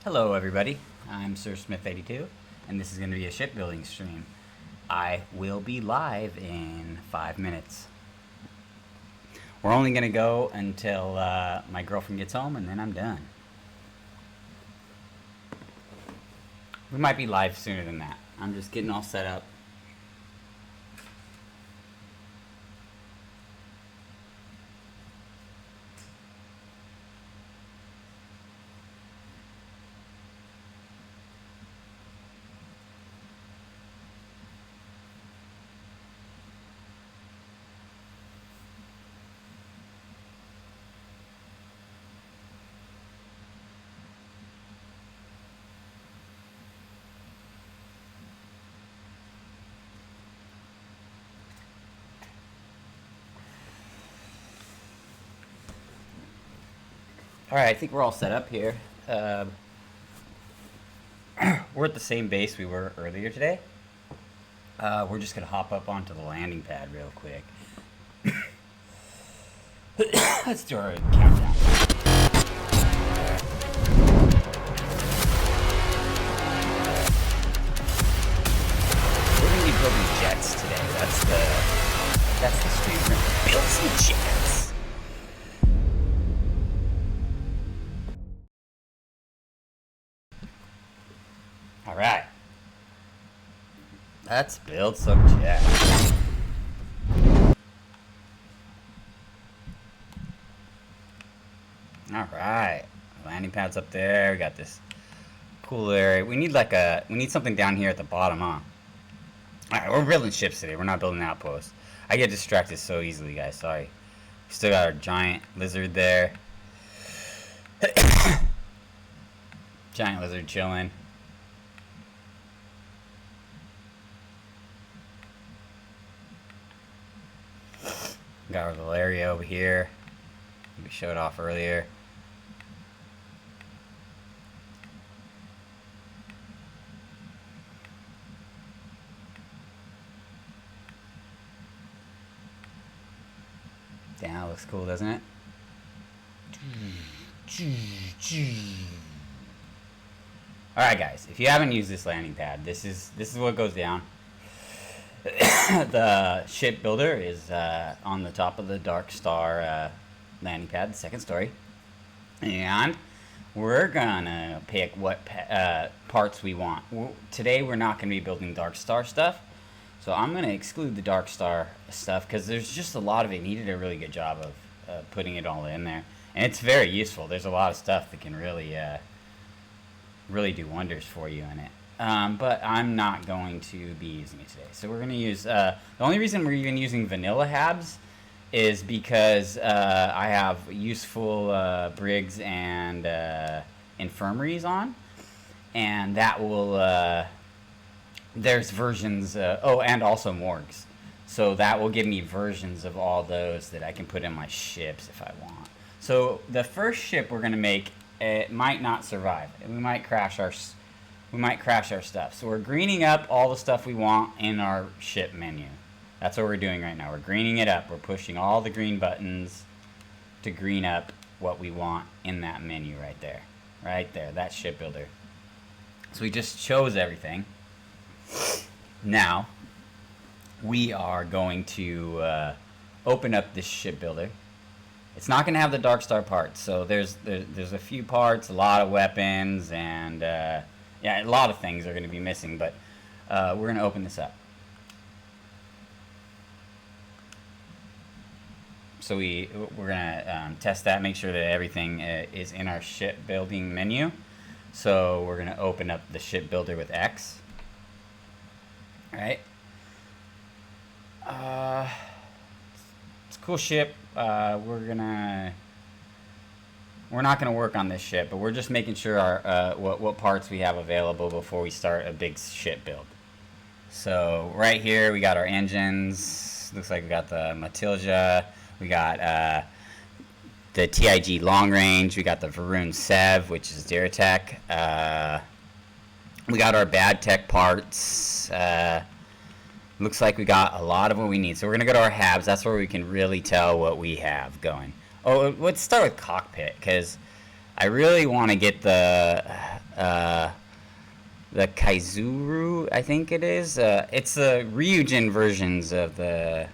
Hello everybody, I'm Sir Smith82, and this is going to be a shipbuilding stream. I will be live in 5 minutes. We're only going to go until my girlfriend gets home, and then I'm done. We might be live sooner than that. I'm just getting all set up. Alright, I think we're all set up here. We're at the same base we were earlier today. We're just going to hop up onto the landing pad real quick. Let's do our countdown. We're going to be building jets today. That's the stream. We're going to build some jets. Alright. Let's build some jets. Alright. Landing pad's up there. We got this pool area. We need something down here at the bottom, huh? Alright, we're building ships today. We're not building outposts. I get distracted so easily, guys. Sorry. We still got our giant lizard there. Giant lizard chilling. Got our little area over here. We showed off earlier. Damn, that looks cool, doesn't it? Alright guys, if you haven't used this landing pad, this is what goes down. The ship builder is on the top of the Dark Star landing pad, the second story. And we're gonna pick what parts we want. Today we're not gonna be building Dark Star stuff. So I'm gonna exclude the Dark Star stuff because there's just a lot of it. Needed a really good job of putting it all in there. And it's very useful. There's a lot of stuff that can really do wonders for you in it. But I'm not going to be using it today. So we're going to use, the only reason we're even using vanilla habs is because I have useful brigs and infirmaries on. And that will, there's versions, oh, and also morgues. So that will give me versions of all those that I can put in my ships if I want. So the first ship we're going to make, it might not survive. We might crash our stuff. So we're greening up all the stuff we want in our ship menu. That's what we're doing right now. We're greening it up. We're pushing all the green buttons to green up what we want in that menu right there. Right there, that ship builder. So we just chose everything. Now, we are going to open up this ship builder. It's not going to have the Dark Star parts. So there's a few parts, a lot of weapons, and yeah, a lot of things are going to be missing, but we're going to open this up. So we're going to test that, make sure that everything is in our shipbuilding menu. So we're going to open up the ship builder with X. All right. It's a cool ship. We're not gonna work on this ship, but we're just making sure our what parts we have available before we start a big ship build. So right here we got our engines. Looks like we got the Matilda. We got the TIG long range. We got the Varun Sev, which is Duratech. We got our bad tech parts. Looks like we got a lot of what we need. So we're gonna go to our habs. That's where we can really tell what we have going. Oh, let's start with cockpit, because I really want to get uh, the Kaizuru, I think it is. It's the Ryujin versions of the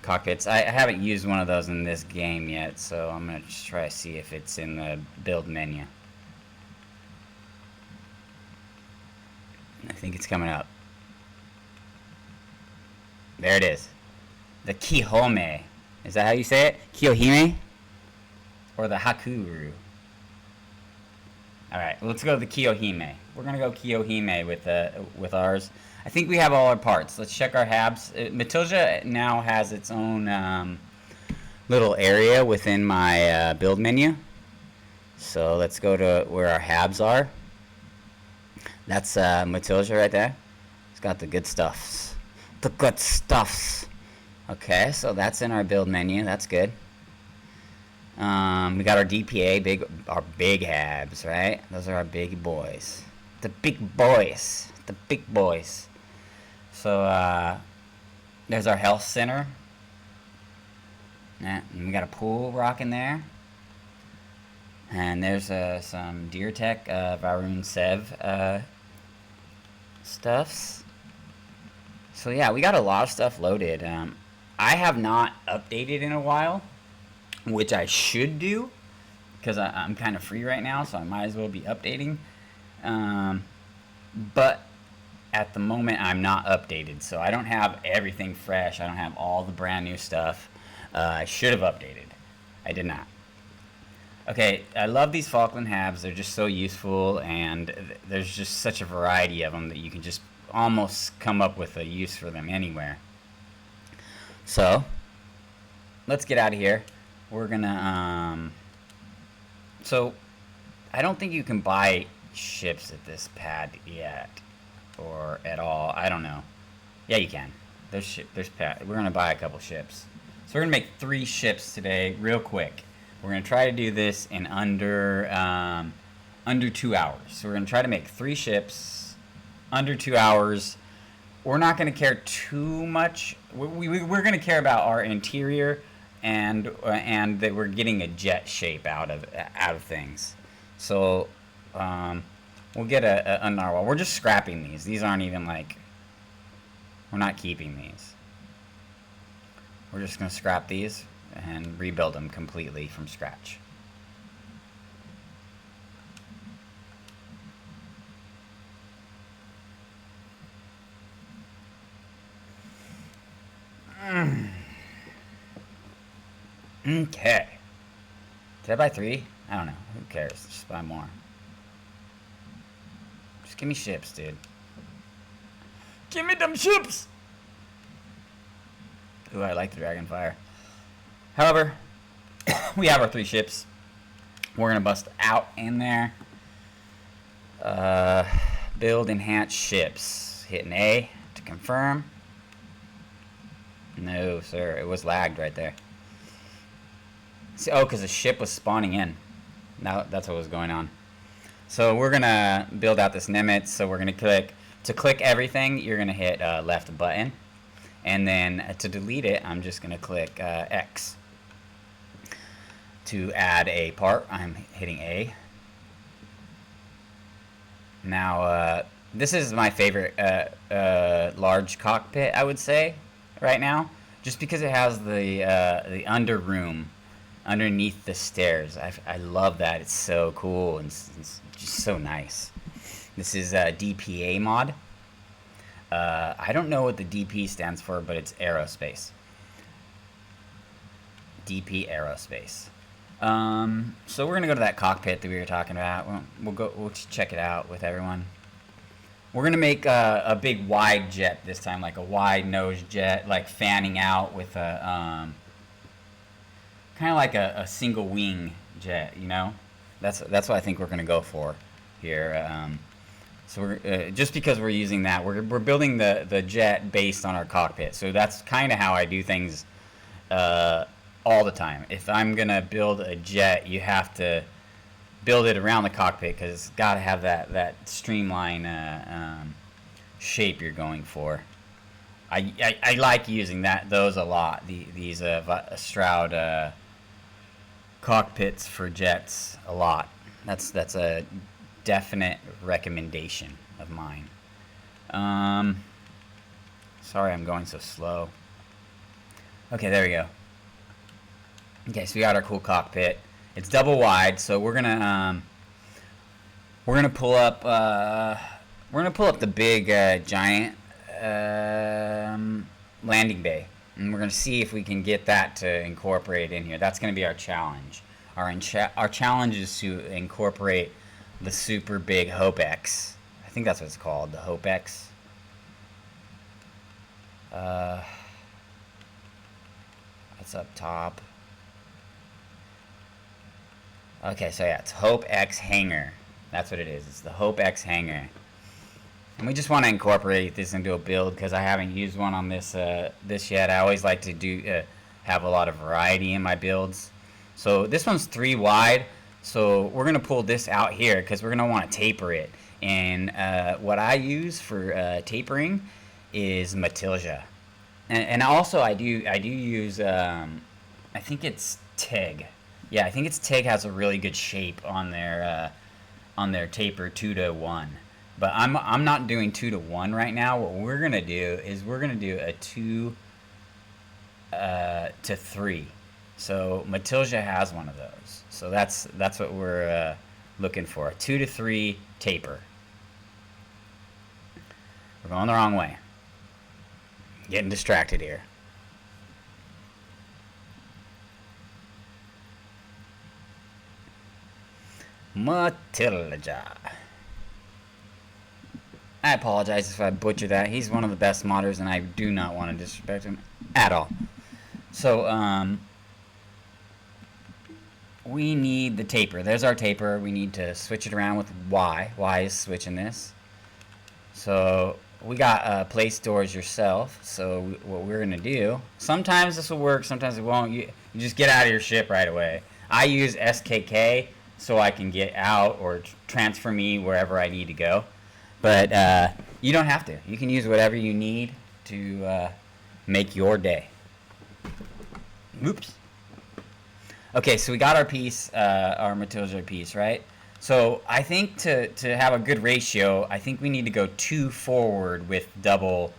cockpits. I haven't used one of those in this game yet, so I'm gonna just try to see if it's in the build menu. I think it's coming up. There it is. The Kihome. Is that how you say it? Kiyohime? Or the Hakuru? Alright, let's go to the Kiyohime. We're gonna go Kiyohime with ours. I think we have all our parts. Let's check our habs. Matilda now has its own little area within my build menu. So let's go to where our habs are. That's Matilda right there. It's got the good stuffs. The good stuffs. Okay, so that's in our build menu. That's good. We got our DPA, our big habs, right? Those are our big boys. The big boys. The big boys. So, there's our health center. Yeah, and we got a pool rock in there. And there's some Deer Tech, Varun Sev stuffs. So yeah, we got a lot of stuff loaded. I have not updated in a while, which I should do, because I'm kind of free right now, so I might as well be updating. But at the moment, I'm not updated, so I don't have everything fresh. I don't have all the brand new stuff. I should have updated. I did not. Okay, I love these Falkland Habs. They're just so useful, and there's just such a variety of them that you can just almost come up with a use for them anywhere. So, let's get out of here. We're gonna, so, I don't think you can buy ships at this pad yet, or at all. I don't know. Yeah, you can. There's pad. We're gonna buy a couple ships. So we're gonna make 3 ships today, real quick. We're gonna try to do this in under 2 hours. So we're gonna try to make 3 ships under 2 hours. We're not gonna care too much. We're gonna care about our interior and that we're getting a jet shape out of things. So we'll get a narwhal. We're just scrapping these. These aren't even like, we're not keeping these. We're just gonna scrap these and rebuild them completely from scratch. Okay. Did I buy 3? I don't know. Who cares? Just buy more. Just give me ships, dude. Give me them ships! Ooh, I like the Dragonfire. However, we have our 3 ships. We're gonna bust out in there. Build enhanced ships. Hitting A to confirm. No, sir. It was lagged right there. See, oh, because the ship was spawning in. Now that's what was going on. So we're gonna build out this Nimitz. So we're gonna click everything. You're gonna hit left button, and then to delete it, I'm just gonna click X. To add a part, I'm hitting A. Now this is my favorite large cockpit, I would say, right now, just because it has the under room underneath the stairs. I love that. It's so cool and it's just so nice. This is a DPA mod. I don't know what the DP stands for, but it's aerospace. DP aerospace. So we're gonna go to that cockpit that we were talking about. We'll check it out with everyone. We're gonna make a big wide jet this time, like a wide nose jet, like fanning out with a kind of like a single wing jet, you know. That's what I think we're gonna go for here. So we're just because we're using that, we're building the jet based on our cockpit. So that's kind of how I do things all the time. If I'm gonna build a jet, you have to build it around the cockpit because it's got to have that streamline shape you're going for. I like using those a lot. These Stroud cockpits for jets a lot. That's a definite recommendation of mine. Sorry, I'm going so slow. Okay, there we go. Okay, so we got our cool cockpit. It's double wide, so we're gonna pull up the big giant landing bay, and we're gonna see if we can get that to incorporate in here. That's gonna be our challenge. Our challenge is to incorporate the super big Hope X. I think that's what it's called, the Hope X. That's up top. Okay, so yeah, it's Hope X Hangar. That's what it is. It's the Hope X Hangar. And we just want to incorporate this into a build because I haven't used one on this yet. I always like to have a lot of variety in my builds. So this one's 3 wide. So we're gonna pull this out here because we're gonna want to taper it. And what I use for tapering is Matilda. And also I do use I think it's TIG. Yeah, I think it's TIG has a really good shape on their taper 2-to-1. But I'm not doing 2-to-1 right now. What we're gonna do is we're gonna do a 2-to-3. So Matilda has one of those. So that's what we're looking for. A 2-to-3 taper. We're going the wrong way. Getting distracted here. Matilda. I apologize if I butcher that. He's one of the best modders, and I do not want to disrespect him at all. So, we need the taper. There's our taper. We need to switch it around with Y. Y is switching this. So, we got place doors yourself. So, what we're going to do, sometimes this will work, sometimes it won't. You just get out of your ship right away. I use SKK so I can get out or transfer me wherever I need to go. But you don't have to. You can use whatever you need to make your day. Oops. Okay, so we got our piece, our Matilda piece, right? So I think to have a good ratio, I think we need to go 2 forward with double,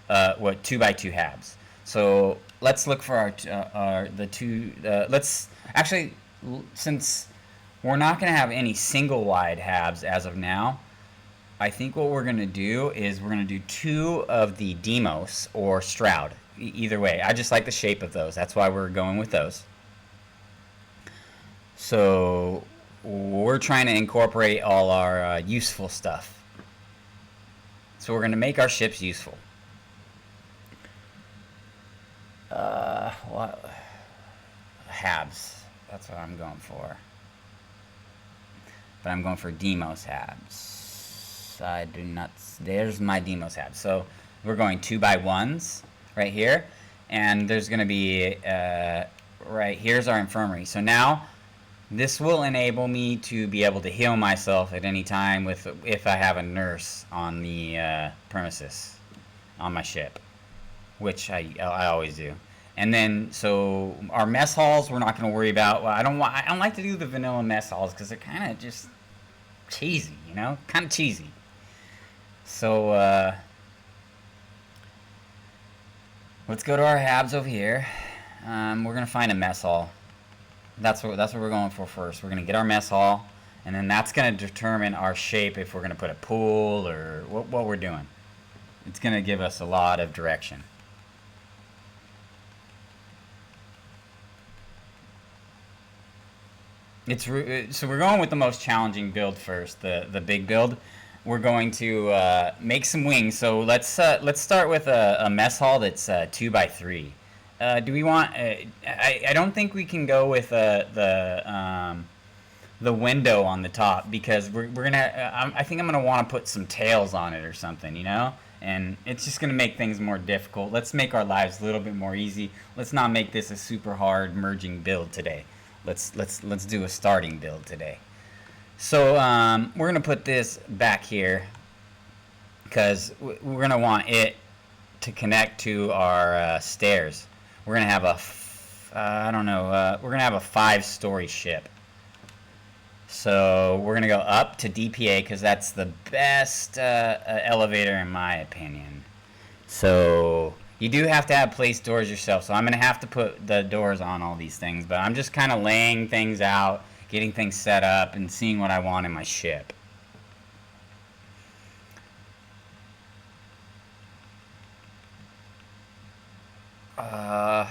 2x2 halves. So let's look for the two. Let's actually, since we're not going to have any single wide halves as of now, I think what we're going to do is we're going to do 2 of the Demos or Stroud. Either way, I just like the shape of those. That's why we're going with those. So we're trying to incorporate all our useful stuff. So we're going to make our ships useful. What? Halves. That's what I'm going for. But I'm going for Demos halves. I do not. There's my Demos halves. So we're going 2x1s right here, and there's going to be right here's our infirmary. So now this will enable me to be able to heal myself at any time if I have a nurse on the premises on my ship, which I always do. And then so our mess halls we're not going to worry about. Well, I don't like to do the vanilla mess halls because they're kind of just cheesy, you know, kind of cheesy. So let's go to our habs over here. We're gonna find a mess hall. That's what we're going for first. We're gonna get our mess hall, and then that's gonna determine our shape if we're gonna put a pool or what we're doing. It's gonna give us a lot of direction. So we're going with the most challenging build first, the big build. We're going to make some wings. So let's start with a mess hall that's 2x3. Do we want? I don't think we can go with the window on the top because we're gonna. I think I'm gonna want to put some tails on it or something, you know. And it's just gonna make things more difficult. Let's make our lives a little bit more easy. Let's not make this a super hard merging build today. Let's do a starting build today. So we're gonna put this back here because we're gonna want it to connect to our stairs. We're gonna have a we're gonna have a 5-story ship. So we're gonna go up to DPA because that's the best elevator in my opinion. So you do have to have place doors yourself. So I'm gonna have to put the doors on all these things, but I'm just kind of laying things out, getting things set up, and seeing what I want in my ship. Uh,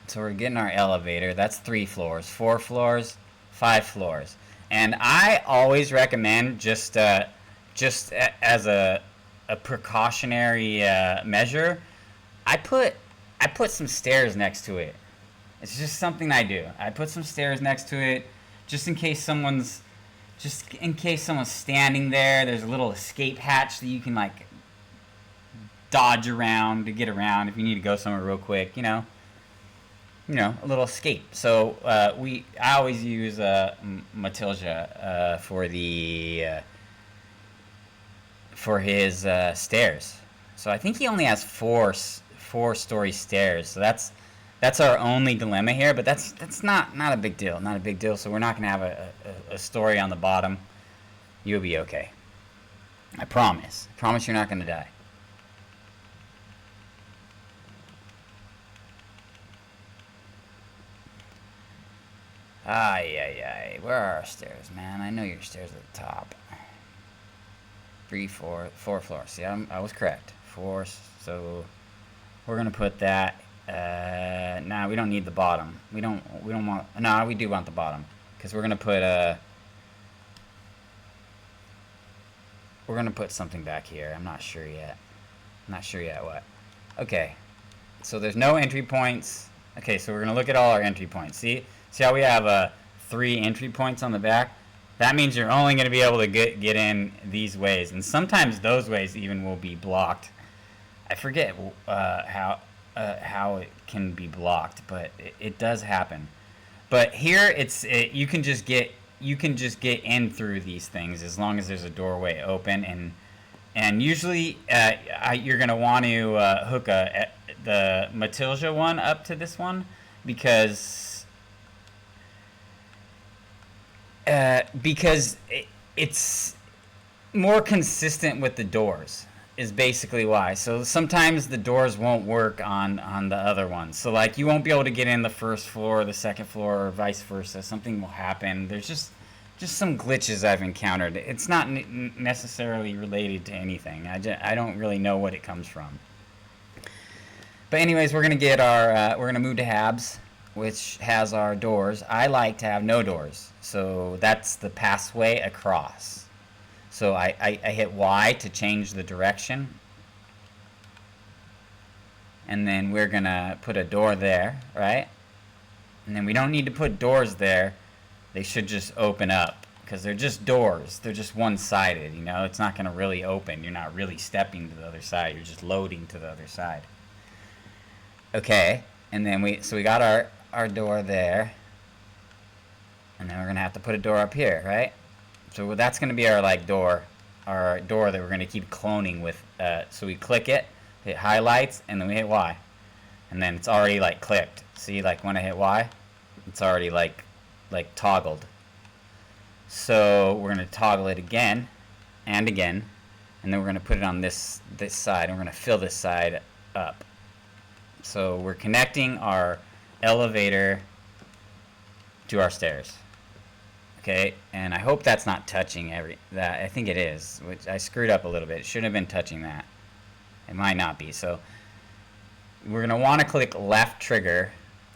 so we're getting our elevator. That's 3 floors, 4 floors, 5 floors, and I always recommend just as a precautionary measure, I put I put some stairs next to it. It's just something I do. I put some stairs next to it, just in case someone's standing there. There's a little escape hatch that you can like dodge around to get around if you need to go somewhere real quick. A little escape. So I always use Matilda for his stairs. So I think he only has four-story stairs. So that's our only dilemma here. But that's not a big deal. Not a big deal. So we're not gonna have a story on the bottom. You'll be okay. I promise. I promise you're not gonna die. Ay, ay, ay. Where are our stairs, man? I know your stairs at the top. 3, 4, 4 floors. See, I was correct. 4. So we're gonna put that. Nah, we don't need the bottom. We don't want. No, we do want the bottom because we're gonna put something back here. I'm not sure yet. Not sure yet what. Okay. So there's no entry points. Okay, so we're gonna look at all our entry points. See how we have 3 entry points on the back? That means you're only going to be able to get in these ways, and sometimes those ways even will be blocked. I forget how it can be blocked, but it does happen. But here you can just get in through these things as long as there's a doorway open, and usually you're going to want to hook the Matilda one up to this one because it's more consistent with the doors is basically why. So sometimes the doors won't work on the other ones. So like you won't be able to get in the first floor or the second floor or vice versa. Something will happen. There's just some glitches I've encountered. It's not necessarily related to anything. I don't really know what it comes from. But anyways, we're gonna move to Habs, which has our doors. I like to have no doors, so that's the passway across. So I hit Y to change the direction, and then we're gonna put a door there, right? And then we don't need to put doors there. They should just open up because they're just doors. They're just one-sided, It's not gonna really open. You're not really stepping to the other side. You're just loading to the other side. Okay, and then we got our door there, and then we're gonna have to put a door up here, right? So that's gonna be our our door that we're gonna keep cloning with. So we click it, hit highlights, and then we hit Y, and then it's already like clicked. See, like when I hit Y, it's already like toggled. So we're gonna toggle it again and again, and then we're gonna put it on this side, and we're gonna fill this side up. So we're connecting our elevator to our stairs. Okay, and I hope that's not touching that. I think it is, which I screwed up a little bit. It shouldn't have been touching that. It might not be. So we're gonna want to click left trigger.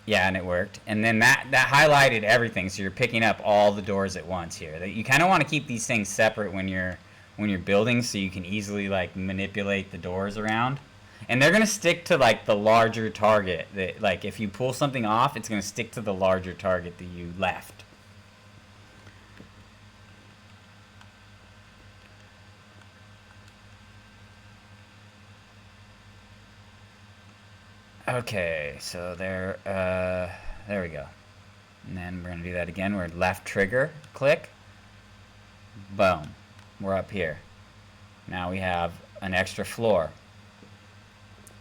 Yeah, and it worked. And then that highlighted everything. So you're picking up all the doors at once here. You kind of want to keep these things separate when you're building, so you can easily like manipulate the doors around. And they're gonna stick to like the larger target. Like if you pull something off, it's gonna stick to the larger target that you left. Okay, so there we go. And then we're gonna do that again. We're left trigger, click, boom. We're up here. Now we have an extra floor.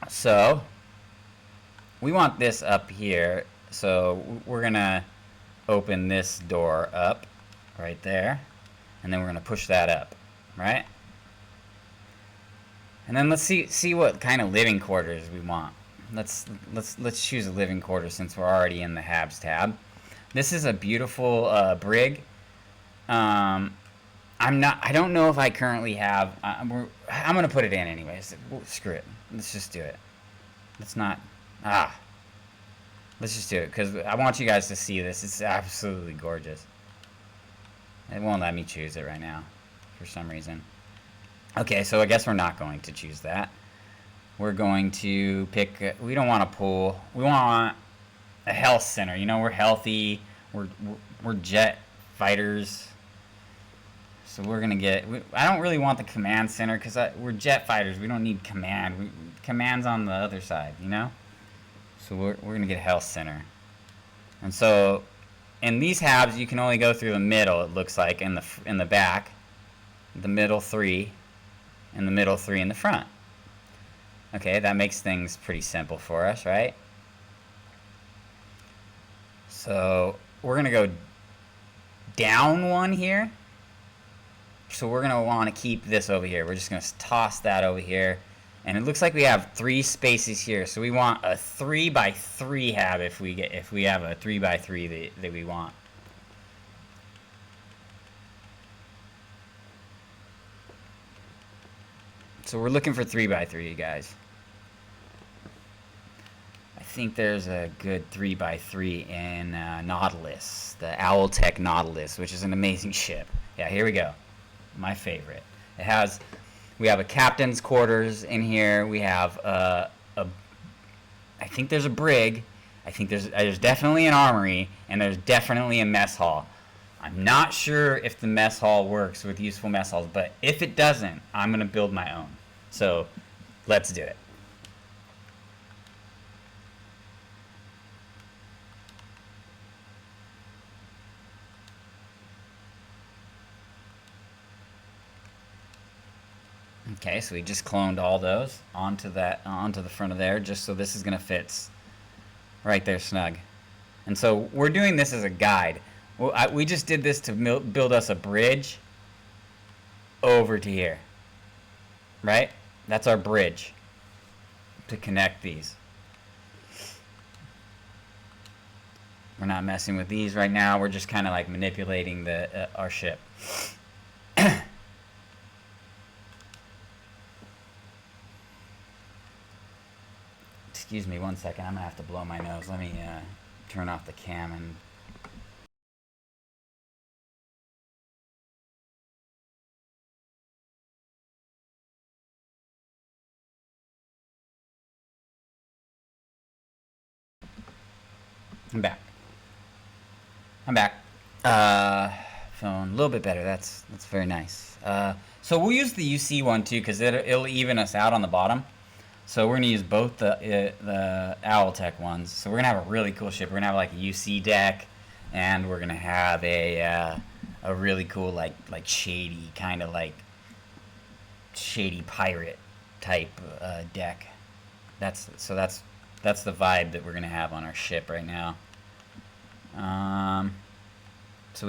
So we want this up here, so we're gonna open this door up, right there, and then we're gonna push that up, right? And then let's see what kind of living quarters we want. Let's choose a living quarter since we're already in the Habs tab. This is a beautiful brig. Um, I don't know if I currently have. I'm gonna put it in anyways. Screw it. Let's just do it. Let's not. Ah. Let's just do it because I want you guys to see this. It's absolutely gorgeous. It won't let me choose it right now, for some reason. Okay, so I guess we're not going to choose that. We're going to pick. We don't want a pool. We want a health center. You know, we're healthy. We're jet fighters. So we're gonna get. I don't really want the command center because we're jet fighters. We don't need command. Command's on the other side. You know. So we're gonna get a health center. And so, in these halves, you can only go through the middle. It looks like in the back, the middle three, and the middle three in the front. Okay, that makes things pretty simple for us, right? So we're gonna go down one here. So we're gonna want to keep this over here. We're just gonna toss that over here, and it looks like we have 3 spaces here. So we want a 3x3 hab if we have a 3x3 that we want. So we're looking for 3x3, guys. I think there's a good 3x3 in Nautilus, the Owltech Nautilus, which is an amazing ship. Yeah, here we go. My favorite. We have a captain's quarters in here. We have I think there's a brig. I think there's definitely an armory, and there's definitely a mess hall. I'm not sure if the mess hall works with useful mess halls, but if it doesn't, I'm gonna build my own. So let's do it. Okay, so we just cloned all those onto the front of there, just so this is gonna fit right there snug. And so we're doing this as a guide. Well, we just did this to build us a bridge over to here, right? That's our bridge to connect these. We're not messing with these right now. We're just kind of like manipulating our ship. Excuse me 1 second. I'm gonna have to blow my nose. Let me turn off the cam and. I'm back. Phone a little bit better. That's very nice. So we'll use the UC one too because it'll even us out on the bottom. So we're gonna use both the Owltech ones. So we're gonna have a really cool ship. We're gonna have like a UC deck, and we're gonna have a really cool like shady kind of like shady pirate type deck. That's the vibe that we're gonna have on our ship right now. So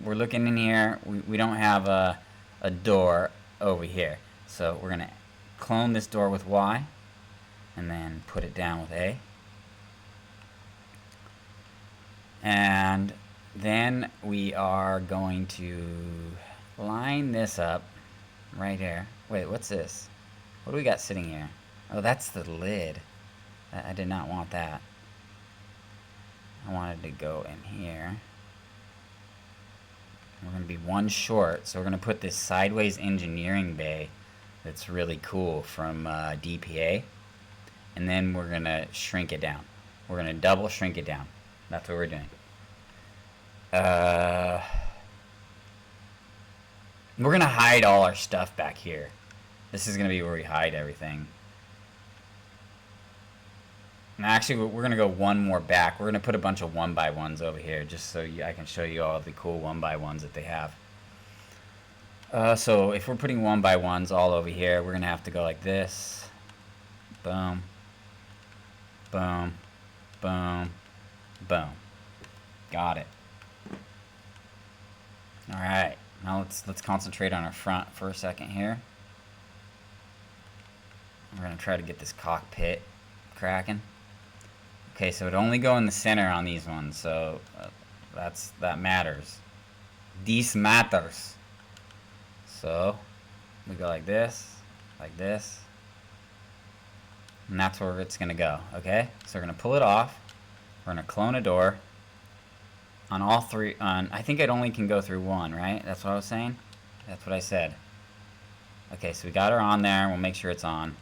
we're looking in here. We don't have a door over here, so we're gonna clone this door with Y, and then put it down with A, and then we are going to line this up right here. Wait, what's this? What do we got sitting here? Oh, that's the lid. I did not want that. I wanted to go in here. We're going to be one short, so we're going to put this sideways engineering bay that's really cool from DPA, and then we're going to shrink it down. We're going to double shrink it down. That's what we're doing. We're going to hide all our stuff back here. This is going to be where we hide everything. And actually, we're going to go one more back. We're going to put a bunch of 1x1s over here just so I can show you all the cool 1x1s that they have. So if we're putting 1x1s all over here, we're going to have to go like this. Boom. Boom. Boom. Boom. Got it. All right, now let's concentrate on our front for a second here. We're gonna try to get this cockpit cracking. Okay, so it only go in the center on these ones, so that matters. This matters. So we go like this, and that's where it's gonna go. Okay, so we're gonna pull it off. We're gonna clone a door on all three. I think it only can go through one, right? That's what I was saying. That's what I said. Okay, so we got her on there. We'll make sure it's on.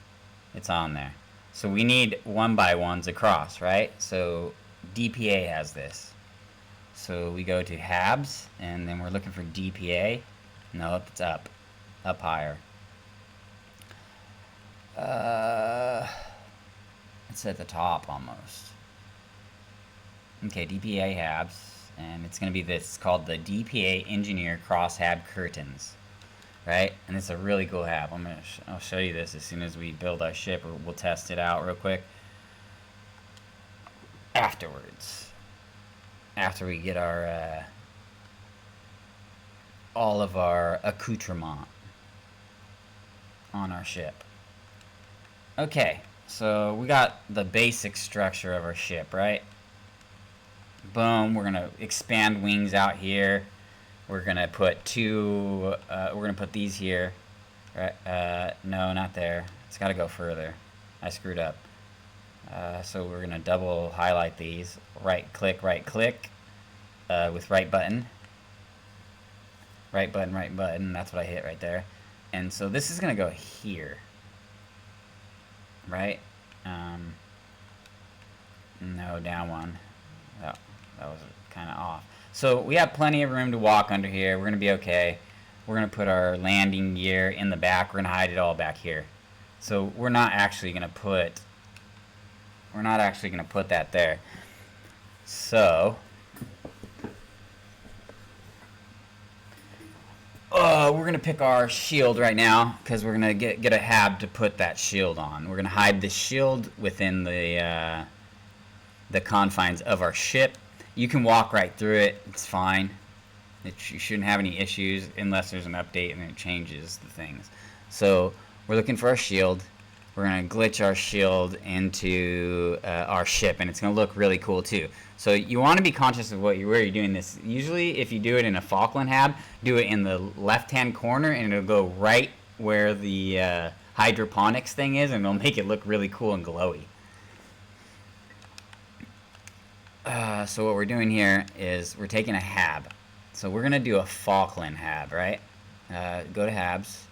It's on there. So we need 1x1s across, right? So DPA has this. So we go to Habs, and then we're looking for DPA. Nope, it's up. Up higher. It's at the top almost. Okay, DPA Habs, and it's going to be this. It's called the DPA Engineer Cross Hab Curtains. Right, and it's a really cool hab. I'll show you this as soon as we build our ship, or we'll test it out real quick. Afterwards, after we get our all of our accoutrement on our ship. Okay, so we got the basic structure of our ship, right? Boom. We're gonna expand wings out here. We're gonna put two. We're gonna put these here. Right? No, not there. It's got to go further. I screwed up. So we're gonna double highlight these. Right click. With right button. Right button. That's what I hit right there. And so this is gonna go here. Right? No, down one. Oh, that was kind of off. So we have plenty of room to walk under here. We're going to be okay. We're going to put our landing gear in the back. We're going to hide it all back here. So we're not actually going to put that there. So we're going to pick our shield right now because we're going to get a hab to put that shield on. We're going to hide the shield within the confines of our ship. You can walk right through it. It's fine. You shouldn't have any issues unless there's an update and it changes the things. So we're looking for our shield. We're going to glitch our shield into our ship, and it's going to look really cool too. So you want to be conscious of where you're doing this. Usually if you do it in a Falkland hab, do it in the left-hand corner, and it'll go right where the hydroponics thing is, and it'll make it look really cool and glowy. So what we're doing here is we're taking a hab. So we're going to do a Falkland hab, right? Go to habs.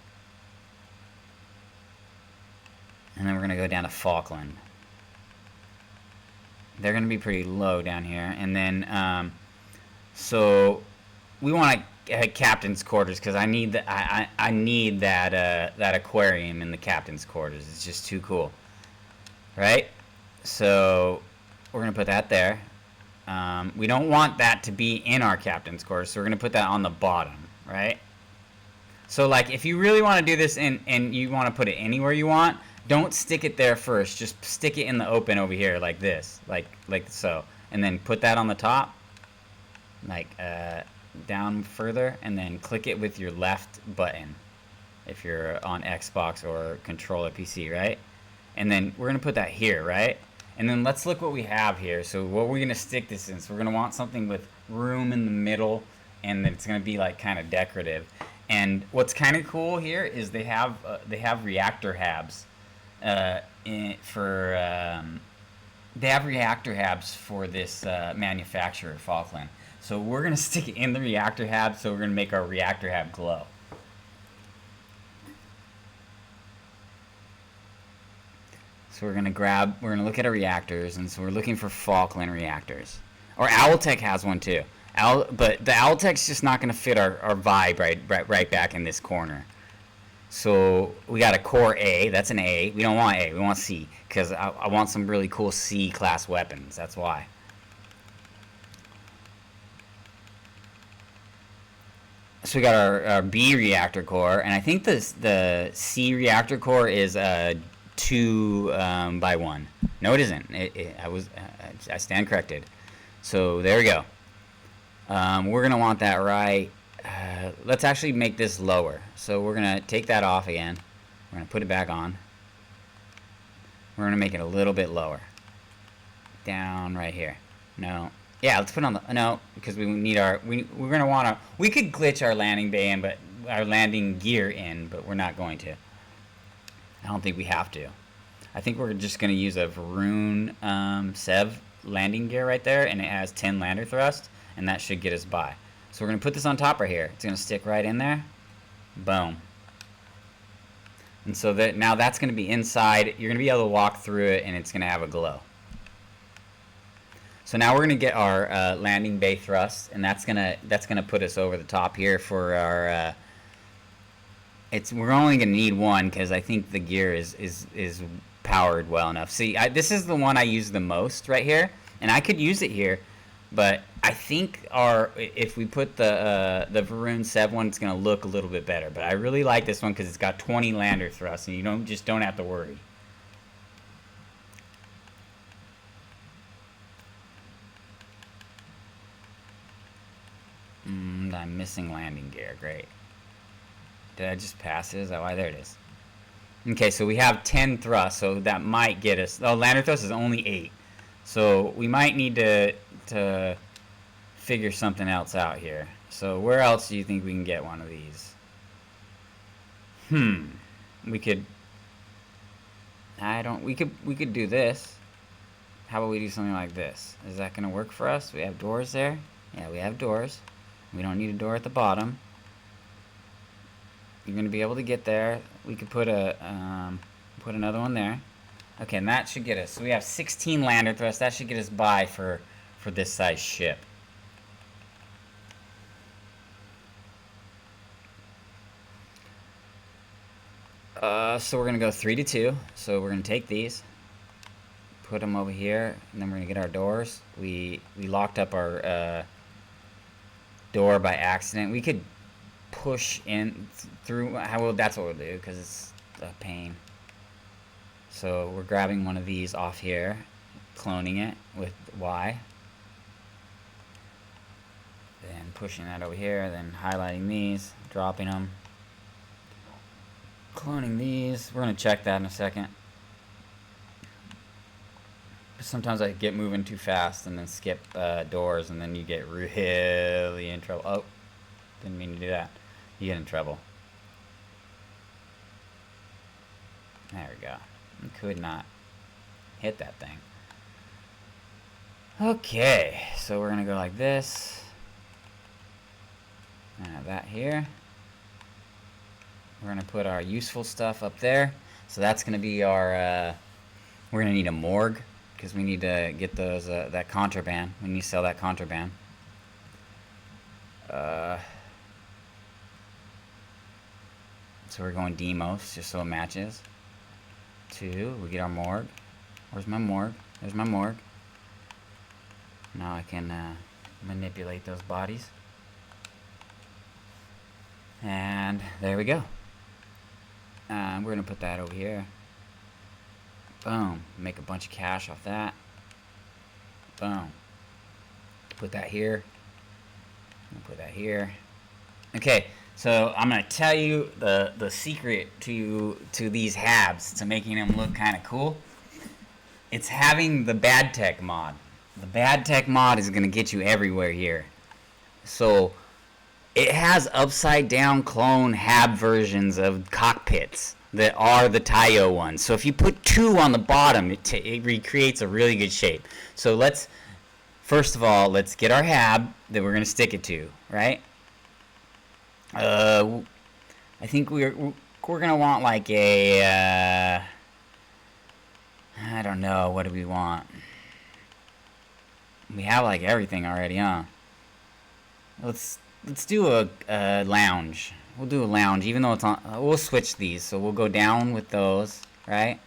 And then we're going to go down to Falkland. They're going to be pretty low down here. And then, so we want a captain's quarters because I need I need that aquarium in the captain's quarters. It's just too cool, right? So we're going to put that there. We don't want that to be in our captain's quarters, so we're going to put that on the bottom, right? So, like, if you really want to do this and you want to put it anywhere you want, don't stick it there first. Just stick it in the open over here, like this, like so. And then put that on the top, like, down further, and then click it with your left button if you're on Xbox or controller PC, right? And then we're going to put that here, right? And then let's look what we have here. So what we're going to stick this in. So we're going to want something with room in the middle, and then it's going to be like kind of decorative. And what's kind of cool here is they have reactor habs for this manufacturer, Falkland. So we're going to stick it in the reactor hab, so we're going to make our reactor hab glow. So we're going to look at our reactors, and so we're looking for Falkland reactors. Or Owltech has one too. But the Owltech's just not going to fit our vibe right back in this corner. So we got a core A. That's an A. We don't want A. We want C, because I want some really cool C-class weapons. That's why. So we got our B reactor core, and I think the C reactor core is 2x1. No, it isn't. I stand corrected. So there we go. We're gonna want that right let's actually make this lower. So we're gonna take that off again. We're gonna put it back on. We're gonna make it a little bit lower. Down right here. No. Yeah, let's put on the no because we need our we're gonna wanna we could glitch our landing bay in, but our landing gear in, but we're not going to. I don't think we have to. I think we're just gonna use a Varun Sev landing gear right there, and it has 10 lander thrust, and that should get us by. So we're gonna put this on top right here. It's gonna stick right in there. Boom. And so that now that's gonna be inside. You're gonna be able to walk through it, and it's gonna have a glow. So now we're gonna get our landing bay thrust, and that's gonna put us over the top here for our. We're only gonna need one because I think the gear is powered well enough. See, this is the one I use the most right here, and I could use it here, but I think if we put the Varun 7 one, it's gonna look a little bit better. But I really like this one because it's got 20 lander thrusts, and you don't have to worry. I'm missing landing gear. Great. Did I just pass it? Is that why? There it is. Okay, so we have 10 thrusts, so that might get us. Oh, lander thrust is only 8, so we might need to figure something else out here. So where else do you think we can get one of these? We could. We could do this. How about we do something like this? Is that gonna work for us? We have doors there. Yeah, we have doors. We don't need a door at the bottom. You're gonna be able to get there. We could put another one there. Okay, and that should get us. So we have 16 lander thrusts. That should get us by for this size ship. So we're gonna go 3 to 2. So we're gonna take these, put them over here, and then we're gonna get our doors. We locked up our door by accident. We could push in through. That's what we'll do because it's a pain. So we're grabbing one of these off here, cloning it with Y, then pushing that over here, then highlighting these, dropping them, cloning these. We're gonna check that in a second. Sometimes I get moving too fast and then skip doors, and then you get really in trouble. Oh, didn't mean to do that. You get in trouble. There we go. You could not hit that thing. Okay, so we're gonna go like this. That here. We're gonna put our useful stuff up there. So that's gonna be our. We're gonna need a morgue because we need to get those that contraband. We need to sell that contraband. So we're going Demos just so it matches. 2, we get our morgue. Where's my morgue? There's my morgue. Now I can manipulate those bodies. And there we go. We're going to put that over here. Boom. Make a bunch of cash off that. Boom. Put that here. Put that here. Okay, so I'm going to tell you the secret to these habs, to making them look kind of cool. It's having the bad tech mod. The bad tech mod is going to get you everywhere here. So it has upside down clone hab versions of cockpits that are the Tayo ones. So if you put 2 on the bottom, it recreates a really good shape. So first of all, let's get our hab that we're going to stick it to, right? I think we're going to want like a, I don't know, what do we want? We have like everything already, huh? Let's do a lounge. We'll do a lounge, even though it's on. We'll switch these, so we'll go down with those, right?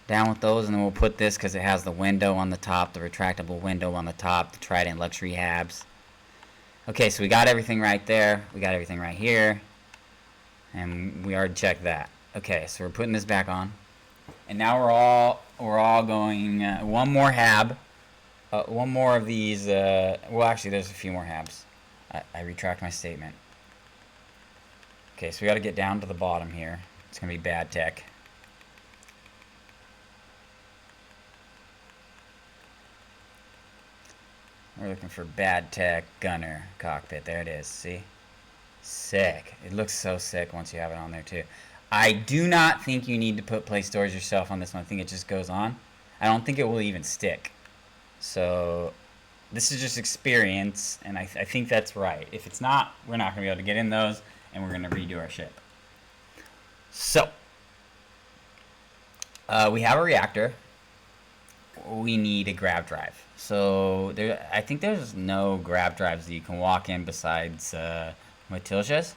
Down with those, and then we'll put this because it has the window on the top, the retractable window on the top, the Trident luxury habs. Okay, so we got everything right there. We got everything right here, and we already checked that. Okay, so we're putting this back on, and now we're all going one more hab, one more of these. Well, actually, there's a few more habs. I retract my statement. Okay, so we got to get down to the bottom here. It's going to be bad tech. We're looking for bad tech gunner cockpit. There it is. See? Sick. It looks so sick once you have it on there too. I do not think you need to place doors yourself on this one. I think it just goes on. I don't think it will even stick. So this is just experience, and I think that's right. If it's not, we're not going to be able to get in those, and we're going to redo our ship. So we have a reactor. We need a grav drive. So I think there's no grav drives that you can walk in besides Matilda's.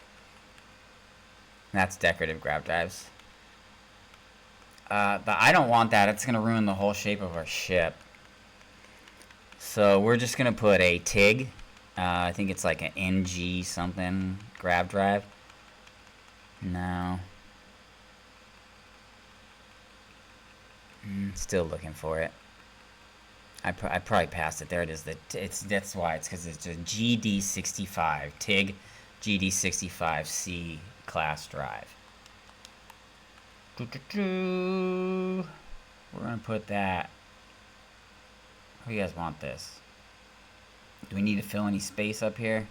That's decorative grav drives. But I don't want that. It's going to ruin the whole shape of our ship. So we're just going to put a TIG. I think it's like an NG something grav drive. No. Still looking for it. I probably passed it. There it is. That's why. It's because it's a GD65. TIG GD65C class drive. We're going to put that. How do you guys want this? Do we need to fill any space up here?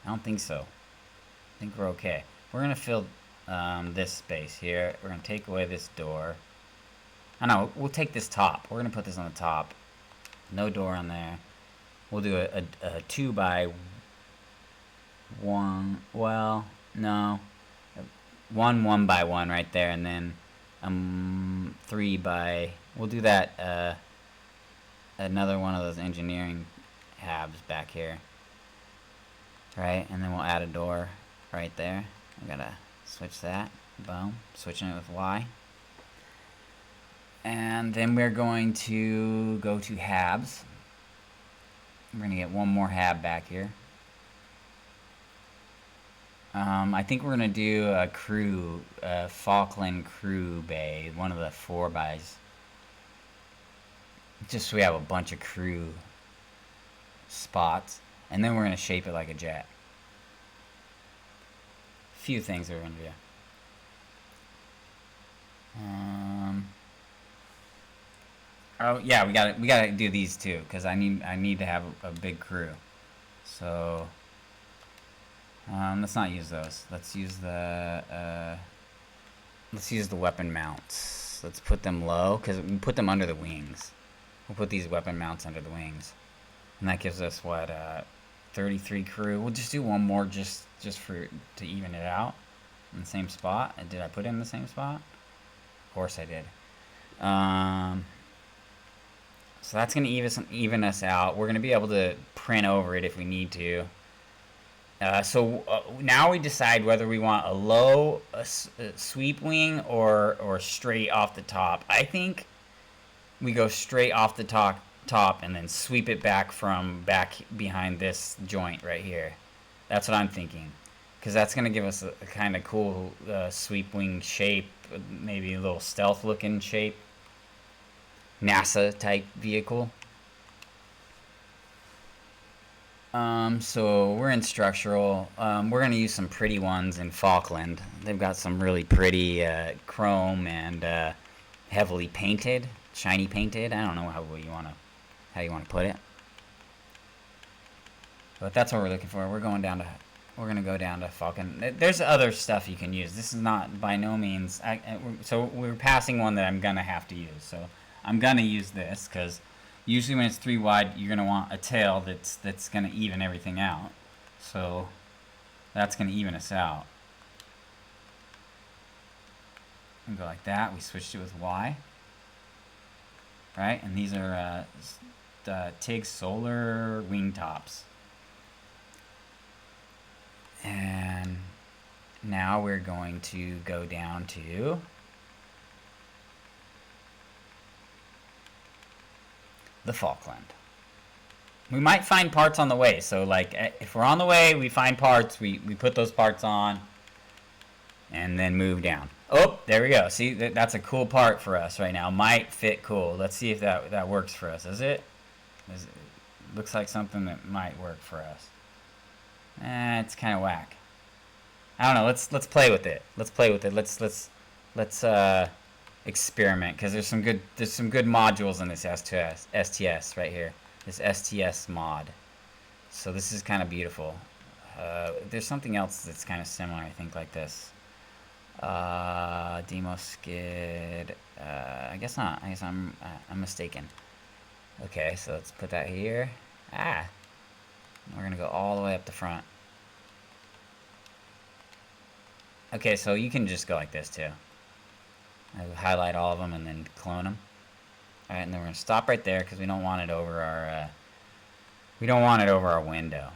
I don't think so. I think we're okay. We're going to fill this space here. We're going to take away this door. I know, we'll take this top. We're going to put this on the top. No door on there. We'll do a 2 by 1. Well, no. 1 by 1 right there, and then 3 by. We'll do that. Another one of those engineering tabs back here. Right, and then we'll add a door right there. We gotta switch that. Boom. Switching it with Y. And then we're going to go to HABs. We're going to get one more HAB back here. I think we're going to do a crew, Falkland crew bay, one of the 4x. Just so we have a bunch of crew spots. And then we're going to shape it like a jet. A few things we're going to do. Oh yeah, we gotta do these too, because I need to have a big crew. So let's not use those. Let's use the weapon mounts. Let's put them low, because we put them under the wings. We'll put these weapon mounts under the wings, and that gives us what 33 crew. We'll just do one more just to even it out in the same spot. Did I put it in the same spot? Of course I did. So that's going to even us out. We're going to be able to print over it if we need to. So now we decide whether we want a low sweep wing or straight off the top. I think we go straight off the top and then sweep it back from back behind this joint right here. That's what I'm thinking. Because that's going to give us a kind of cool sweep wing shape, maybe a little stealth looking shape. NASA type vehicle. So we're in structural. We're going to use some pretty ones in Falkland. They've got some really pretty chrome and heavily painted, shiny painted. I don't know how you want to put it. But that's what we're looking for. We're going to go down to Falcon. There's other stuff you can use. This is not by no means. So we're passing one that I'm gonna have to use. So I'm gonna use this because usually when it's 3 wide, you're gonna want a tail that's gonna even everything out. So that's gonna even us out. And go like that. We switched it with Y. Right, and these are the TIG solar wing tops. And now we're going to go down to the Falkland. We might find parts on the way. So like if we're on the way, we find parts, we put those parts on and then move down. Oh, there we go. See, that's a cool part for us right now. Might fit cool. Let's see if that works for us. Is it? Looks like something that might work for us. It's kind of whack. I don't know. Let's play with it. Let's play with it. Let's experiment because there's some good modules in this STS right here. This STS mod. So this is kind of beautiful. There's something else that's kind of similar, I think, like this. Demo skid. I guess not. I guess I'm mistaken. Okay, so let's put that here. We're gonna go all the way up the front. Okay, so you can just go like this too. I highlight all of them and then clone them. All right, and then we're gonna stop right there because we don't want it over our window.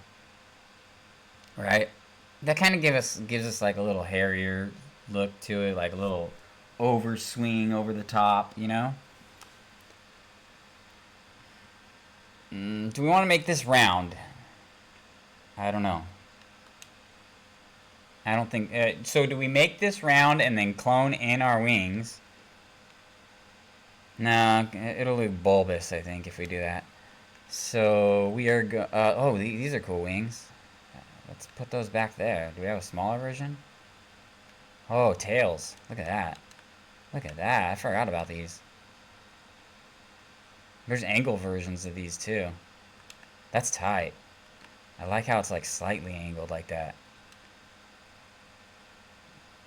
Right? That kind of gives us like a little hairier look to it, like a little overswing over the top, you know? Do we want to make this round? I don't know. I don't think... so do we make this round and then clone in our wings? No, it'll look bulbous, I think, if we do that. So we are... oh, these are cool wings. Let's put those back there. Do we have a smaller version? Oh, tails. Look at that. Look at that. I forgot about these. There's angle versions of these, too. That's tight. I like how it's like slightly angled like that.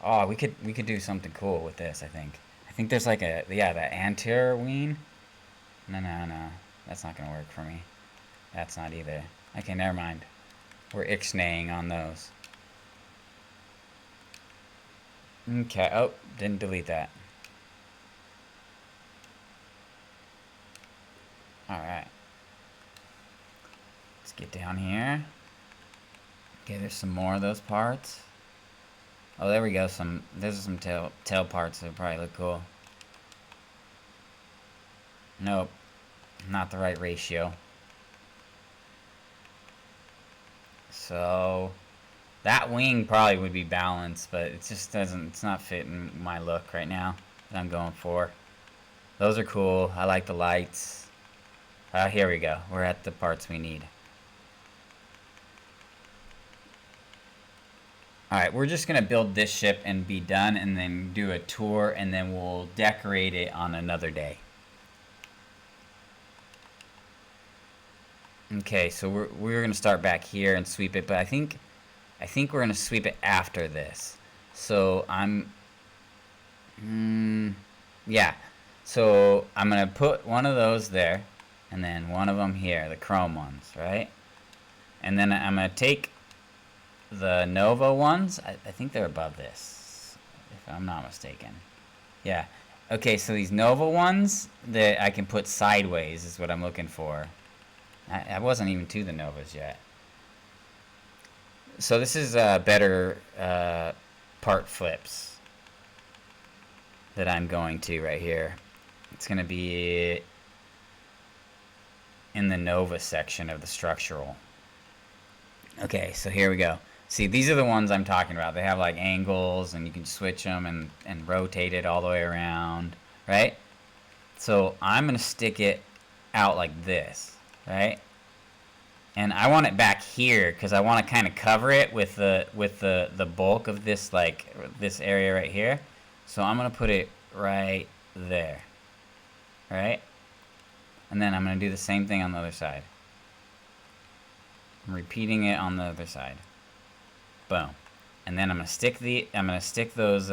Oh, we could do something cool with this, I think. I think there's like that anterior wing. No. That's not going to work for me. That's not either. Okay, never mind. We're ixnaying on those. Okay, oh, didn't delete that. Alright. Let's get down here. Okay, there's some more of those parts. Oh, there we go. There's some tail parts that probably look cool. Nope. Not the right ratio. So that wing probably would be balanced, but it just doesn't, it's not fitting my look right now that I'm going for. Those are cool. I like the lights. Here we go. We're at the parts we need. Alright, we're just going to build this ship and be done and then do a tour and then we'll decorate it on another day. Okay, so we're going to start back here and sweep it, but I think we're going to sweep it after this. So yeah. So I'm going to put one of those there and then one of them here, the chrome ones, right? And then I'm going to take the Nova ones. I think they're above this, if I'm not mistaken. Yeah. Okay, so these Nova ones that I can put sideways is what I'm looking for. I wasn't even to the Novas yet. So this is better part flips that I'm going to right here. It's going to be in the Nova section of the structural. Okay, so here we go. See, these are the ones I'm talking about. They have like angles and you can switch them and rotate it all the way around, right? So I'm going to stick it out like this, right? And I want it back here because I want to kind of cover it with the bulk of this, like this area right here. So I'm going to put it right there, right? And then I'm going to do the same thing on the other side. I'm repeating it on the other side. Boom. And then I'm going to stick those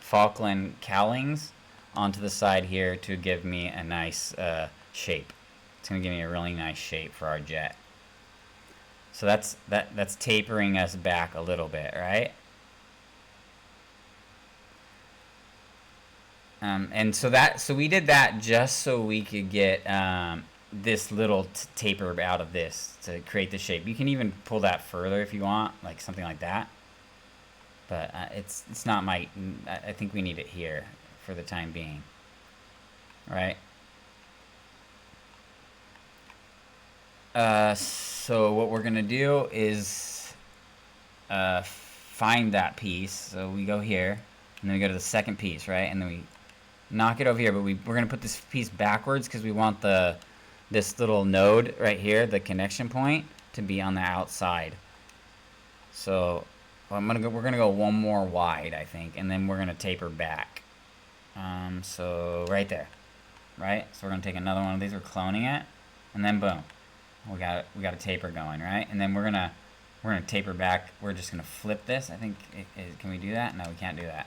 Falkland cowlings onto the side here to give me a nice shape. It's going to give me a really nice shape for our jet. So that's tapering us back a little bit, right? And so we did that just so we could get this little taper out of this to create the shape. You can even pull that further if you want, like something like that. But it's not my. I think we need it here for the time being. All right. So what we're gonna do is find that piece. So we go here, and then we go to the second piece, right? And then we knock it over here. But we're gonna put this piece backwards because we want this little node right here, the connection point, to be on the outside. So Well, we're gonna go one more wide, I think, and then we're gonna taper back. So right there, right? So we're gonna take another one of these. We're cloning it, and then boom, we got a taper going, right? And then we're gonna taper back. We're just gonna flip this. I think. Can we do that? No, we can't do that.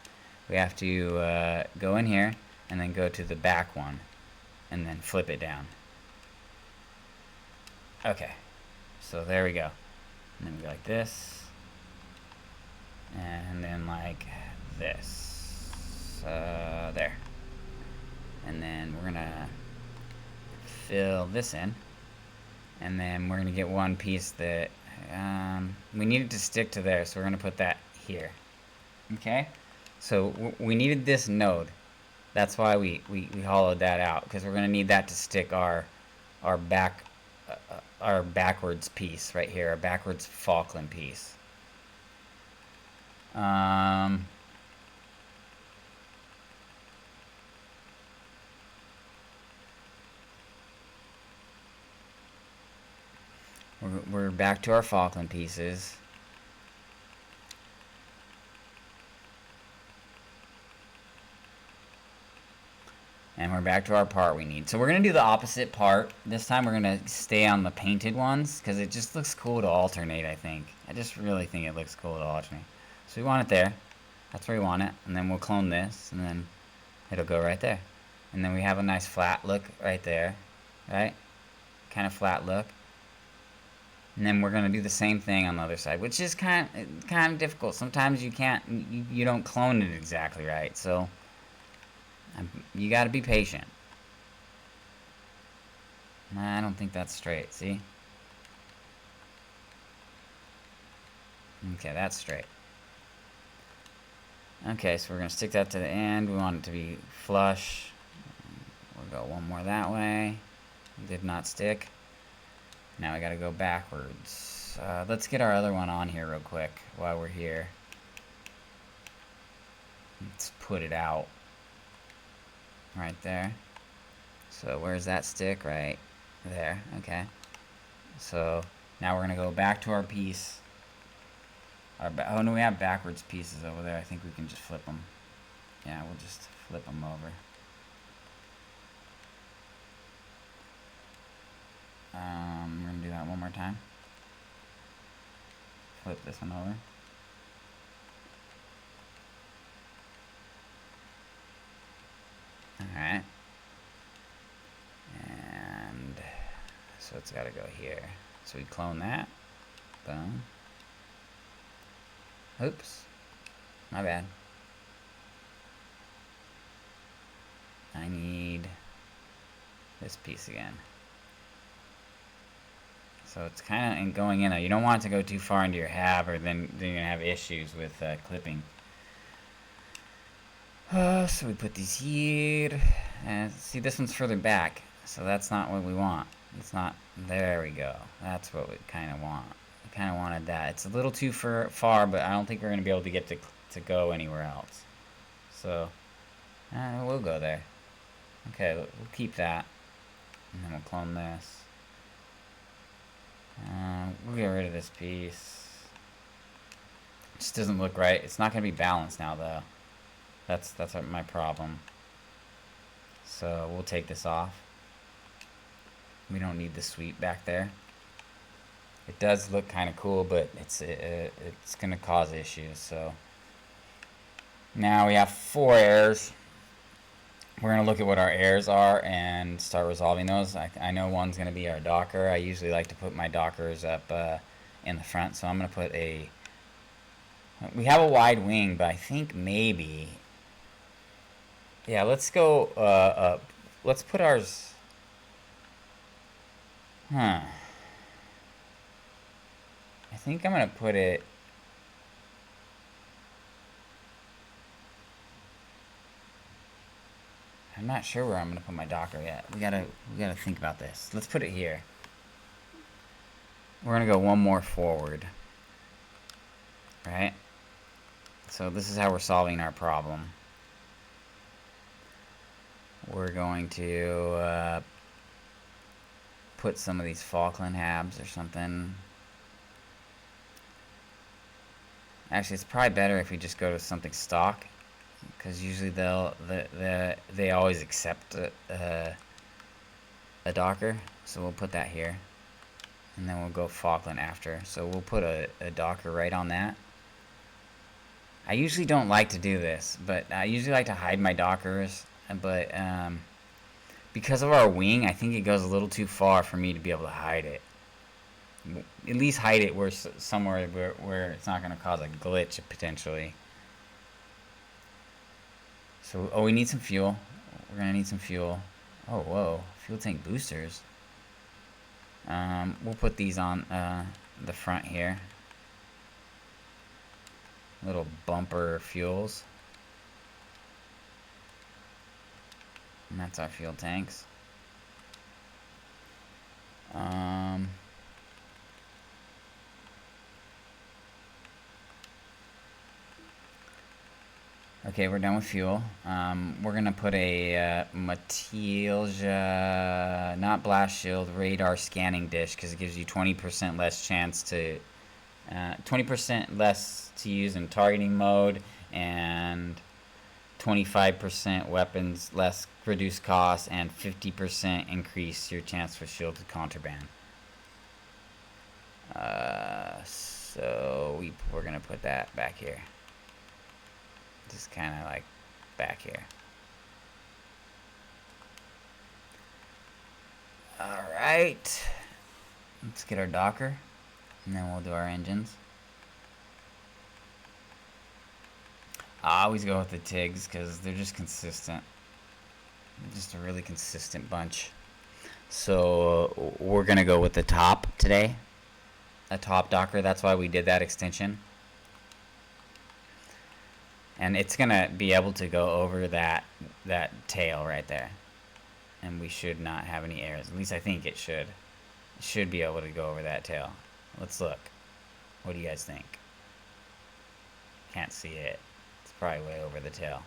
We have to go in here and then go to the back one, and then flip it down. Okay, so there we go. And then we go like this, and then like this, there. And then we're gonna fill this in, and then we're gonna get one piece that we need it to stick to there, so we're gonna put that here. Okay, so we needed this node. That's why we hollowed that out, because we're gonna need that to stick our backwards piece right here, our backwards Falkland piece. We're back to our Falkland pieces. And we're back to our part we need. So we're going to do the opposite part. This time we're going to stay on the painted ones, because it just looks cool to alternate, I think. I just really think it looks cool to alternate. So we want it there. That's where we want it. And then we'll clone this, and then it'll go right there. And then we have a nice flat look right there. Right? Kind of flat look. And then we're going to do the same thing on the other side, which is kind of difficult. Sometimes you don't clone it exactly right. So you got to be patient. Nah, I don't think that's straight. See? Okay, that's straight. Okay, so we're going to stick that to the end. We want it to be flush. We'll go one more that way. Did not stick. Now we got to go backwards. Let's get our other one on here real quick while we're here. Let's put it out. Right there. So where's that stick? Right there. Okay. So now we're going to go back to our piece. Oh no, we have backwards pieces over there. I think we can just flip them. Yeah, we'll just flip them over. We're going to do that one more time. Flip this one over. Alright. And so it's got to go here. So we clone that. Boom. Oops. My bad. I need this piece again. So it's kind of going in there. You don't want it to go too far into your hab, or then you're going to have issues with clipping. So we put these here. And see, this one's further back. So that's not what we want. It's not. There we go. That's what we kind of want. We kind of wanted that. It's a little too far, but I don't think we're going to be able to get to go anywhere else. So we'll go there. Okay, we'll keep that. And then we'll clone this. We'll get rid of this piece. It just doesn't look right. It's not going to be balanced now, though. That's my problem. So we'll take this off. We don't need the sweep back there. It does look kind of cool, but it's going to cause issues. So now we have 4 errors. We're going to look at what our errors are and start resolving those. I know one's going to be our Docker. I usually like to put my Dockers up in the front, so I'm going to put a... We have a wide wing, but I think maybe... Yeah, let's go... let's put ours... I think I'm going to put it... I'm not sure where I'm going to put my Docker yet. We gotta think about this. Let's put it here. We're going to go one more forward. Right? So this is how we're solving our problem. We're going to put some of these Falkland habs or something. Actually, it's probably better if we just go to something stock, because usually they always accept a Docker. So we'll put that here, and then we'll go Falkland after. So we'll put a Docker right on that. I usually don't like to do this, but I usually like to hide my Dockers. But because of our wing, I think it goes a little too far for me to be able to hide it. At least hide it somewhere where it's not going to cause a glitch potentially. So, we need some fuel. We're going to need some fuel. Oh, whoa. Fuel tank boosters. We'll put these on the front here. Little bumper fuels. And that's our fuel tanks. Okay, we're done with fuel. We're gonna put a Matilda, not blast shield, radar scanning dish, because it gives you 20% less chance to, 20% less to use in targeting mode, and 25% weapons less reduced cost, and 50% increase your chance for shielded contraband. So we're gonna put that back here. Just kind of like back here. Alright. Let's get our Docker. And then we'll do our engines. I always go with the TIGs because they're just consistent. They're just a really consistent bunch. So we're going to go with the top today. A top Docker. That's why we did that extension. And it's going to be able to go over that tail right there. And we should not have any errors. At least I think it should. It should be able to go over that tail. Let's look. What do you guys think? Can't see it. It's probably way over the tail.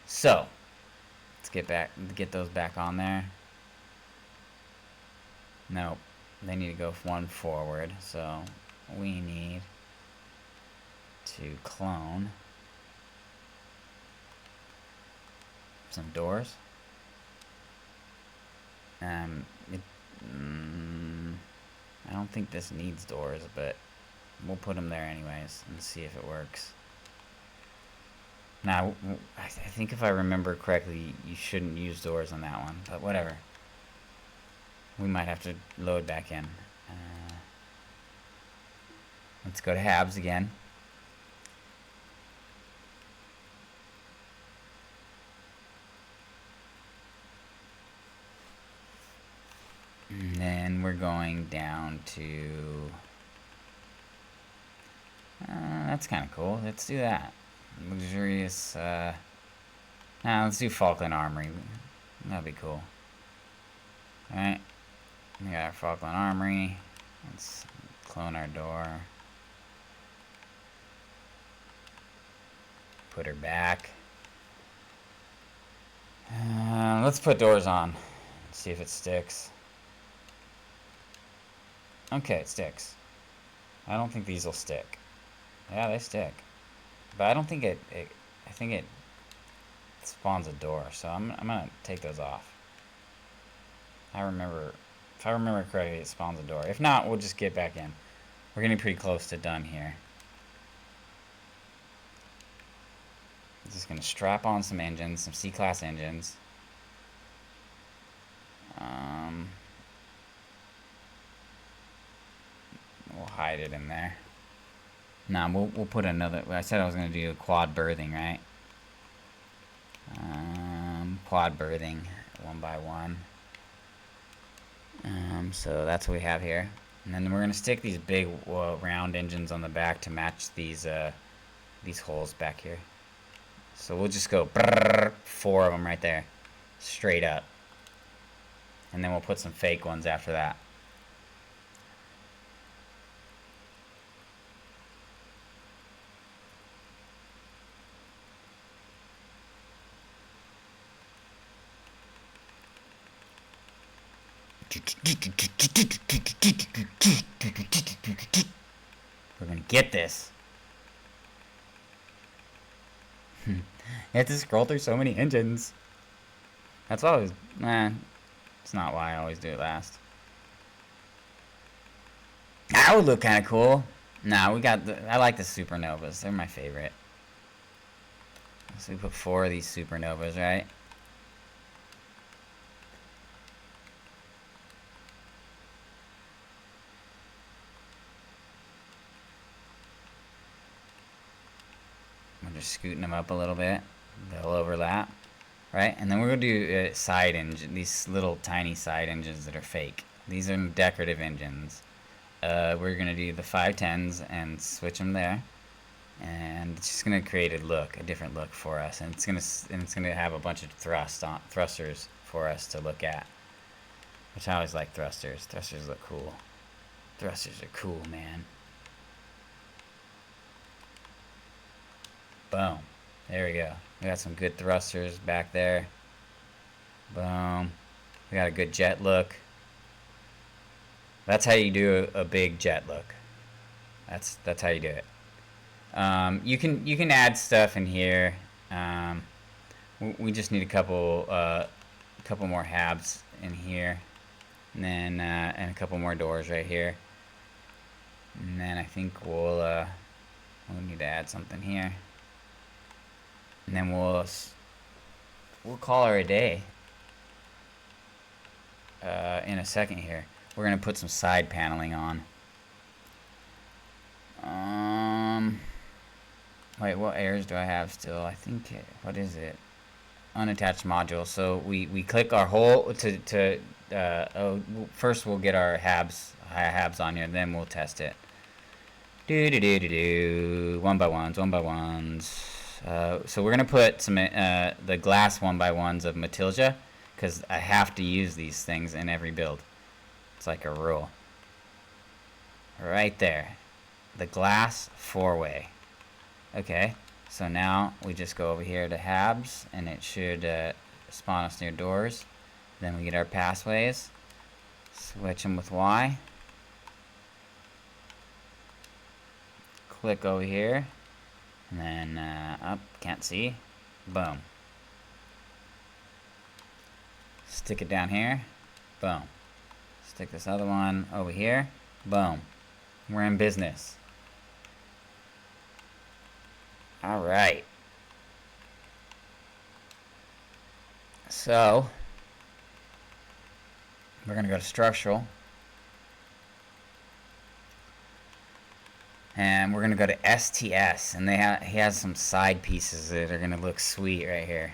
So, let's get those back on there. Nope. They need to go one forward. So, we need to clone some doors. I don't think this needs doors, but we'll put them there anyways and see if it works. Now, I think if I remember correctly, you shouldn't use doors on that one, but whatever. We might have to load back in. Let's go to Habs again. And then we're going down to... that's kind of cool. Let's do that. Luxurious... let's do Falkland Armory. That'd be cool. Alright. We got our Falkland Armory. Let's clone our door. Put her back. Let's put doors on. See if it sticks. Okay, it sticks. I don't think these will stick. Yeah, they stick. But I don't think I think it spawns a door, so I'm gonna take those off. If I remember correctly, it spawns a door. If not, we'll just get back in. We're getting pretty close to done here. I'm just gonna strap on some engines, some C-class engines. We'll hide it in there. Nah, we'll put another. I said I was gonna do a quad berthing, right? Quad berthing, one by one. So that's what we have here, and then we're gonna stick these big round engines on the back to match these holes back here. So we'll just go 4 of them right there, straight up, and then we'll put some fake ones after that. We're gonna get this. You have to scroll through so many engines. That's always, it's not why I always do it last. That would look kind of cool. Nah, I like the supernovas. They're my favorite. So we put 4 of these supernovas, right? We're just scooting them up a little bit. They'll overlap, right? And then we're gonna do side engine. These little tiny side engines that are fake. These are decorative engines. We're gonna do the 510s and switch them there, and it's just gonna create a different look for us, and it's gonna have a bunch of thrusters for us to look at. Which I always like thrusters. Thrusters look cool. Thrusters are cool, man. Boom. There we go. We got some good thrusters back there. Boom. We got a good jet look. That's how you do a big jet look. That's how you do it. You can add stuff in here. We just need a couple more habs in here, and then and a couple more doors right here. And then I think we'll need to add something here. And then we'll call her a day in a second here. We're gonna put some side paneling on. Wait, what errors do I have still? I think what is it? Unattached module. So we click our whole first we'll get our habs on here, then we'll test it. One by ones. So we're gonna put some the glass 1x1s of Matilda, because I have to use these things in every build. It's like a rule. Right there, the glass 4-way. Okay, so now we just go over here to habs, and it should spawn us near doors. Then we get our pathways. Switch them with Y. Click over here. And then, up, can't see. Boom. Stick it down here. Boom. Stick this other one over here. Boom. We're in business. Alright. So, we're going to go to structural. And we're going to go to STS, and he has some side pieces that are going to look sweet right here.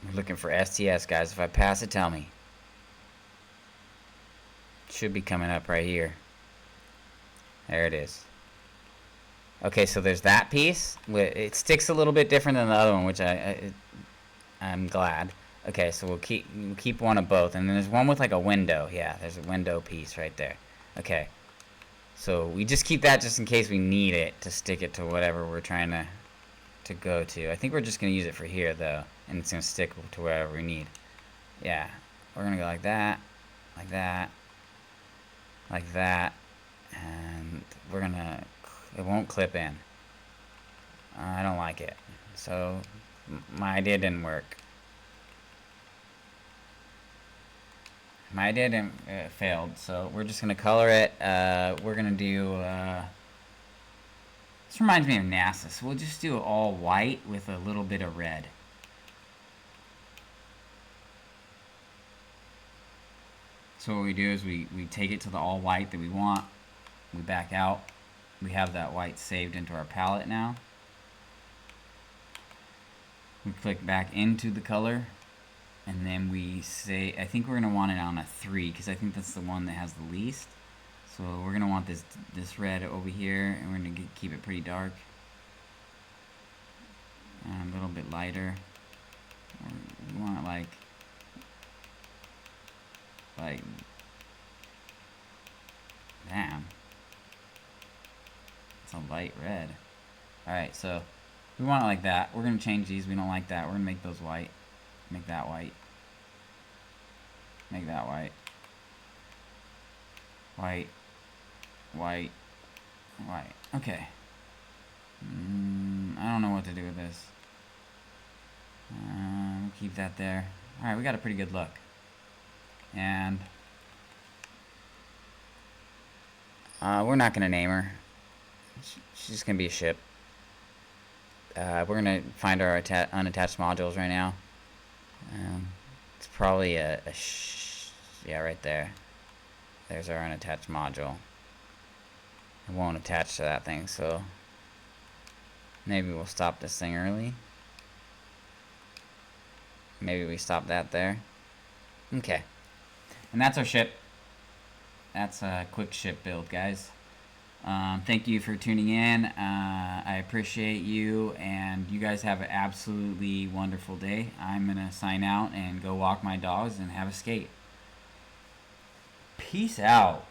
We're looking for STS, guys. If I pass it, tell me. It should be coming up right here. There it is. Okay, so there's that piece. It sticks a little bit different than the other one, which I'm glad. Okay, so we'll keep one of both, and then there's one with like a window. Yeah, there's a window piece right there. Okay, so we just keep that just in case we need it to stick it to whatever we're trying to go to. I think we're just gonna use it for here though, and it's gonna stick to wherever we need. Yeah, we're gonna go like that, like that, like that, and we're gonna. It won't clip in. I don't like it, so my idea didn't work. My idea didn't, failed, so we're just gonna color it. We're gonna do. This reminds me of NASA, so we'll just do it all white with a little bit of red. So what we do is we take it to the all white that we want. We back out. We have that white saved into our palette now. We click back into the color. And then we say, I think we're going to want it on a 3, because I think that's the one that has the least. So we're going to want this red over here, and we're going to keep it pretty dark. And a little bit lighter. We want it like damn. It's a light red. Alright, so we want it like that. We're going to change these. We don't like that. We're going to make those white. Make that white. Make that white. White. White. Right. Okay. I don't know what to do with this. Keep that there. Alright, we got a pretty good look. And we're not going to name her. She's just going to be a ship. We're going to find our unattached modules right now. It's probably yeah, right there. There's our unattached module. It won't attach to that thing, so maybe we'll stop this thing early. Maybe we stop that there. Okay. And that's our ship. That's a quick ship build, guys. Thank you for tuning in. I appreciate you, and you guys have an absolutely wonderful day. I'm going to sign out and go walk my dogs and have a skate. Peace out.